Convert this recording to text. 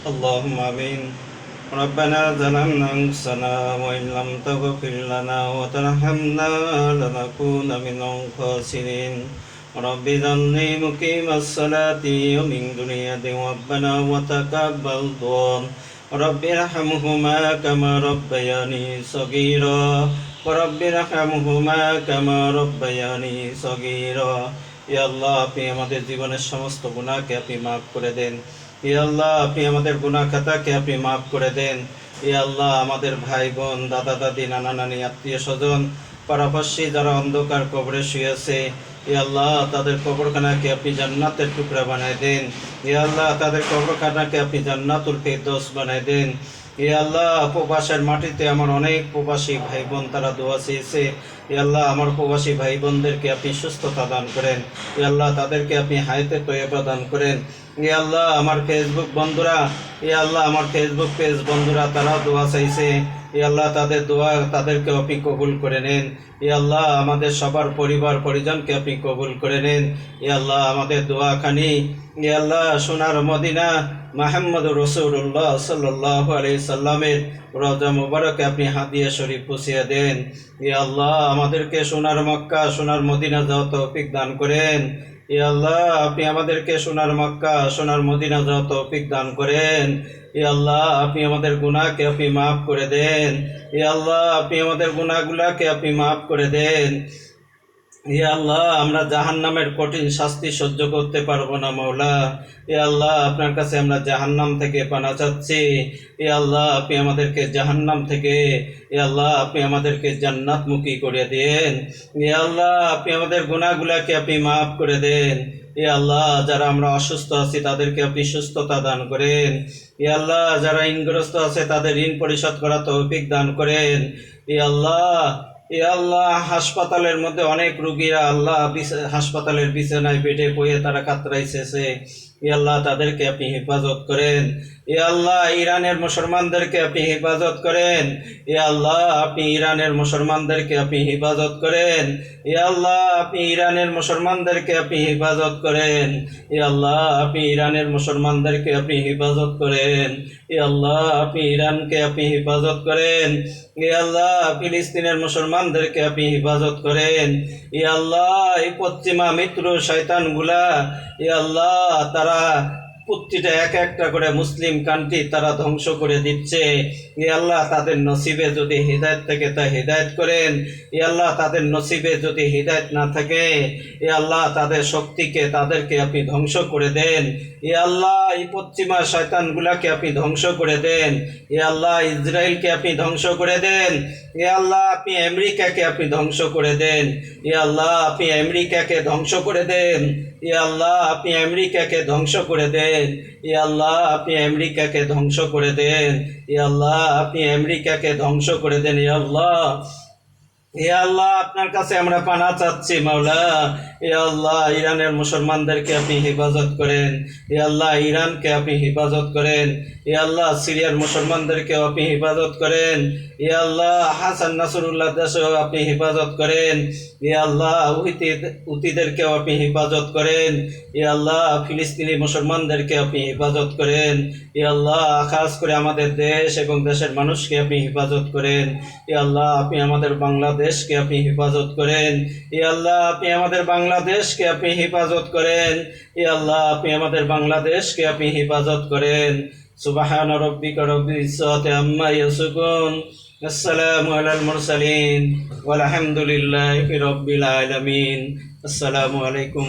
اللهم آمين. ربنا ظلمنا أنفسنا وإن لم تغفر لنا وترحمنا لنكون من الخاسرين. رب اجعلني مقيم الصلاة ومن ذريتي ربنا وتقبل دعاء. رب ارحمهما كما ربياني صغيرا ورب ارحمهما كما ربياني صغيرا. ইয়া আল্লাহ, আপনি আমাদের জীবনের সমস্ত গুনাহকে আপনি মাফ করে দেন। ইয়া আল্লাহ, আপনি আমাদের গুনাহ খাতাকে আপনি মাফ করে দেন। ইয়া আল্লাহ, আমাদের ভাই বোন, দাদা দাদি, নানা নানি, আত্মীয় স্বজন, পাড়াপড়শি যারা অন্ধকার কবরে শুয়েছে, ইয়া আল্লাহ, তাদের কবরখানাকে আপনি জান্নাতের টুকরা বানায় দেন। ইয়া আল্লাহ, তাদের কবরখানাকে আপনি জান্নাতুল ফেরদৌস বানায় দেন। ইয়া আল্লাহ, প্রবাসের মাটিতে আমার অনেক প্রবাসী ভাই বোন তারা দোয়া চেয়েছে। ইয়া আল্লাহ, আমার প্রবাসী ভাই বোনদেরকে আপনি সুস্থতা দান করেন। ইয়া আল্লাহ, তাদেরকে আপনি হায়াতে তয়্যবা দান করেন। ইয়া আল্লাহ, আমার ফেসবুক বন্ধুরা, ইয়া আল্লাহ, আমার ফেসবুক পেজ বন্ধুরা তারা দোয়া চাইছে। ইয়া আল্লাহ, তাদের দোয়া তাদেরকে আপনি কবুল করে নেন। ইয়া আল্লাহ, আমাদের সবার পরিবার পরিজনকে আপনি কবুল করে নেন। ইয়া আল্লাহ, আমাদের দোয়াখানি ইয়া আল্লাহ সোনার মদিনা মুহাম্মদুর রাসূলুল্লাহ সাল্লাল্লাহু আলাইহি সাল্লামের রওজা মুবারকে আপনি হাদিয়া শরীফ পৌঁছিয়ে দেন। ইয়া আল্লাহ, আমাদেরকে সোনার মক্কা সোনার মদিনা যাওয়ার তৌফিক দান করেন। ইয়া আল্লাহ, আপনি আমাদেরকে সোনার মক্কা সোনার মদিনা যাওয়ার তৌফিক দান করেন। ইয়া আল্লাহ, আপনি আমাদের গুনাহকে আপনি মাফ করে দেন। ইয়া আল্লাহ, আপনি আমাদের গুনাহগুলোকে আপনি মাফ করে দেন। ইয়া আল্লাহ, আমরা জাহান্নামের কঠিন শাস্তি সহ্য করতে পারবো না মাওলা। ইয়া আল্লাহ, আপনার কাছে আমরা জাহান্নাম থেকে পানা চাচ্ছি। ইয়া আল্লাহ, আপনি আমাদেরকে জাহান্নাম থেকে ইয়া আল্লাহ আপনি আমাদেরকে জান্নাতমুখী করে দেন। ইয়া আল্লাহ, আপনি আমাদের গুনাহগুলোকে আপনি মাফ করে দেন। ইয়া আল্লাহ, যারা আমরা অসুস্থ আছি তাদেরকে আপনি সুস্থতা দান করেন। ইয়া আল্লাহ, যারা ঋণগ্রস্ত আছে তাদের ঋণ পরিশোধ করা তৌফিক দান করেন। ইয়া আল্লাহ, ইয়া আল্লাহ, হাসপাতালের মধ্যে অনেক রোগীরা আল্লাহ হাসপাতালের বিছানায় বেডে পড়ে তারা কাতরাইছে। ইয়া আল্লাহ, তাদেরকে আপনি হেফাজত করেন। ইয়া আল্লাহ, ইরানের মুসলমানদেরকে আপনি হেফাজত করেন। ইয়া আল্লাহ, আপনি ইরানের মুসলমানদেরকে আপনি হেফাজত করেন। ইয়া আল্লাহ, আপনি ইরানের মুসলমানদেরকে আপনি হেফাজত করেন। ইয়া আল্লাহ, আপনি ইরানের মুসলমানদেরকে আপনি হেফাজত করেন। ইয়া আল্লাহ, আপনি ইরানকে আপনি হেফাজত করেন। ইয়া আল্লাহ, ফিলিস্তিনের মুসলমানদেরকে আপনি হেফাজত করেন। ইয়া আল্লাহ, এই পশ্চিমা মিত্র শয়তানগুলা ইয়া আল্লাহ তারা প্রতিটা এক একটা করে মুসলিম কান্ট্রি তারা ধ্বংস করে দিচ্ছে। ইয়া আল্লাহ, তাদের নসিবে যদি হিদায়াত থাকে তা হিদায়াত করেন। ইয়া আল্লাহ, তাদের নসিবে যদি হিদায়াত না থাকে ইয়া আল্লাহ তাদের শক্তিকে তাদেরকে আপনি ধ্বংস করে দেন। ইয়া আল্লাহ, এই পশ্চিমা শয়তানগুলাকে আপনি ধ্বংস করে দেন। ইয়া আল্লাহ, ইসরায়েলকে আপনি ধ্বংস করে দেন। ইয়া আল্লাহ, আপনি আমেরিকাকে আপনি ধ্বংস করে দেন। ইয়া আল্লাহ, আপনি আমেরিকাকে ধ্বংস করে দেন। ইয়া আল্লাহ, আপনি আমেরিকাকে ধ্বংস করে দেন। ইয়া আল্লাহ, আপনি আমেরিকাকে ধ্বংস করে দেন। ইয়া আল্লাহ, আপনি আমেরিকাকে ধ্বংস করে দেন। ইয়া আল্লাহ, ইয়া আল্লাহ, আপনার কাছে আমরা পানা চাচ্ছি মাওলা। ইয়া আল্লাহ, ইরানের মুসলমানদেরকে আপনি হেফাজত করেন। ইয়া আল্লাহ, ইরানকে আপনি হেফাজত করেন। ইয়া আল্লাহ, সিরিয়ার মুসলমানদেরকে আপনি হেফাজত করেন। ইয়া আল্লাহ, হাসান নাসরুল্লাহ দেশেও আপনি হেফাজত করেন। ইয়া আল্লাহ, উতিদেরকেও আপনি হেফাজত করেন। ইয়া আল্লাহ, ফিলিস্তিনি মুসলমানদেরকে আপনি হেফাজত করেন। ইয়া আল্লাহ, খাস করে আমাদের দেশ এবং দেশের মানুষকে আপনি হেফাজত করেন। ইয়া আল্লাহ, আপনি আমাদের বাংলাদেশকে আপনি হেফাজত করেন। ইয়া আল্লাহ, আপনি আমাদের বাংলাদেশকে আপনি হেফাজত করেন। ইয়া আল্লাহ, আপনি আমাদের বাংলাদেশকে আপনি হেফাজত করেন। সুবহান রাব্বিকা রাব্বিল ইজ্জাতি আম্মা ইয়াসিফুন, আসসালামু আলাল মুরসালিন, ওয়াল হামদুলিল্লাহি রাব্বিল আলামিন। আসসালামু আলাইকুম।